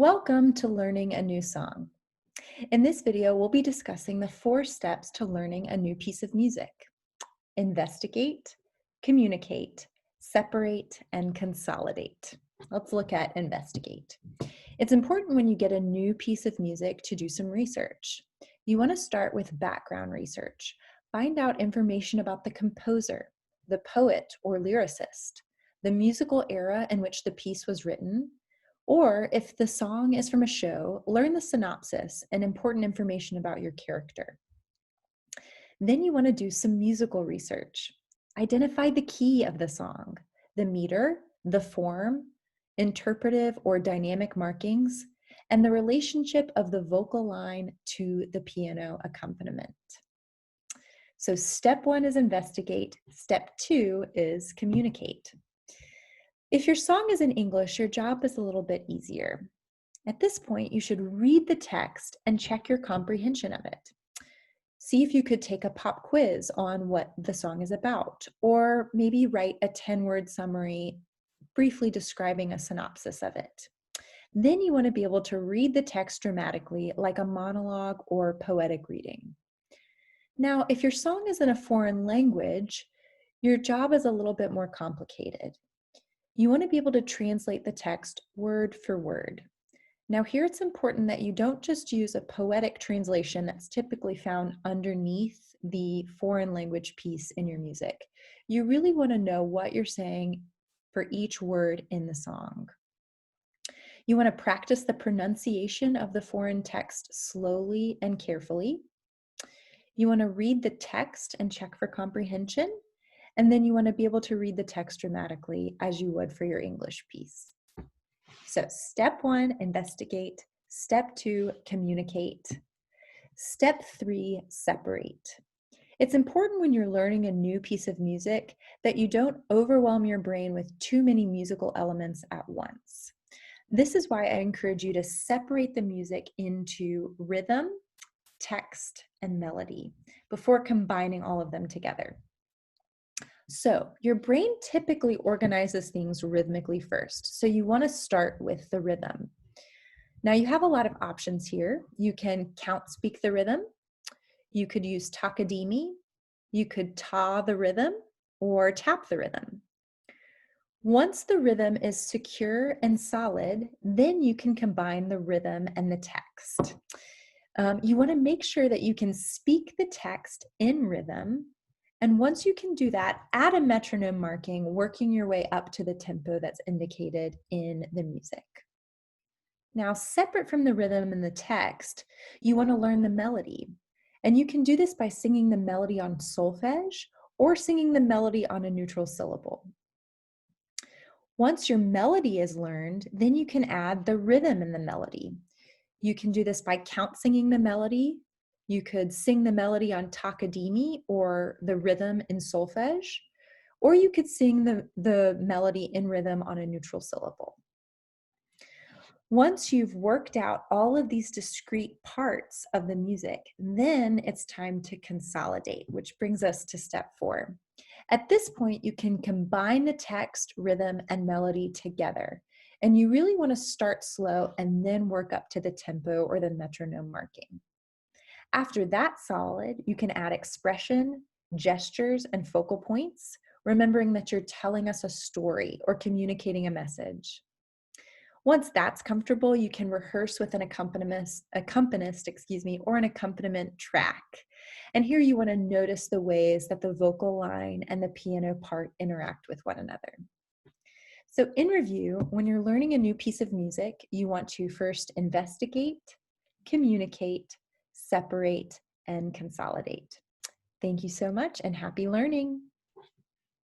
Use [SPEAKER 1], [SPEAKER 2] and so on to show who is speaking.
[SPEAKER 1] Welcome to Learning a New Song. In this video, we'll be discussing the 4 steps to learning a new piece of music. Investigate, communicate, separate, and consolidate. Let's look at investigate. It's important when you get a new piece of music to do some research. You want to start with background research. Find out information about the composer, the poet or lyricist, the musical era in which the piece was written, or if the song is from a show, learn the synopsis and important information about your character. Then you want to do some musical research. Identify the key of the song, the meter, the form, interpretive or dynamic markings, and the relationship of the vocal line to the piano accompaniment. So step 1 is investigate. Step 2 is communicate. If your song is in English, your job is a little bit easier. At this point, you should read the text and check your comprehension of it. See if you could take a pop quiz on what the song is about, or maybe write a 10-word summary briefly describing a synopsis of it. Then you want to be able to read the text dramatically like a monologue or poetic reading. Now, if your song is in a foreign language, your job is a little bit more complicated. You want to be able to translate the text word for word. Now here it's important that you don't just use a poetic translation that's typically found underneath the foreign language piece in your music. You really want to know what you're saying for each word in the song. You want to practice the pronunciation of the foreign text slowly and carefully. You want to read the text and check for comprehension. And then you want to be able to read the text dramatically as you would for your English piece. So step 1, investigate. Step 2, communicate. Step 3, separate. It's important when you're learning a new piece of music that you don't overwhelm your brain with too many musical elements at once. This is why I encourage you to separate the music into rhythm, text, and melody before combining all of them together. So your brain typically organizes things rhythmically first. So you want to start with the rhythm. Now you have a lot of options here. You can count speak the rhythm. You could use takadimi. You could ta the rhythm or tap the rhythm. Once the rhythm is secure and solid, then you can combine the rhythm and the text. You want to make sure that you can speak the text in rhythm. And once you can do that, add a metronome marking, working your way up to the tempo that's indicated in the music. Now, separate from the rhythm and the text, you want to learn the melody. And you can do this by singing the melody on solfege or singing the melody on a neutral syllable. Once your melody is learned, then you can add the rhythm in the melody. You can do this by count singing the melody. You could sing the melody on takadimi or the rhythm in solfege, or you could sing the melody in rhythm on a neutral syllable. Once you've worked out all of these discrete parts of the music, then it's time to consolidate, which brings us to step 4. At this point, you can combine the text, rhythm, and melody together. And you really want to start slow and then work up to the tempo or the metronome marking. After that's solid, you can add expression, gestures, and focal points, remembering that you're telling us a story or communicating a message. Once that's comfortable, you can rehearse with an accompanist, or an accompaniment track. And here you want to notice the ways that the vocal line and the piano part interact with one another. So in review, when you're learning a new piece of music, you want to first investigate, communicate, separate, and consolidate. Thank you so much and happy learning.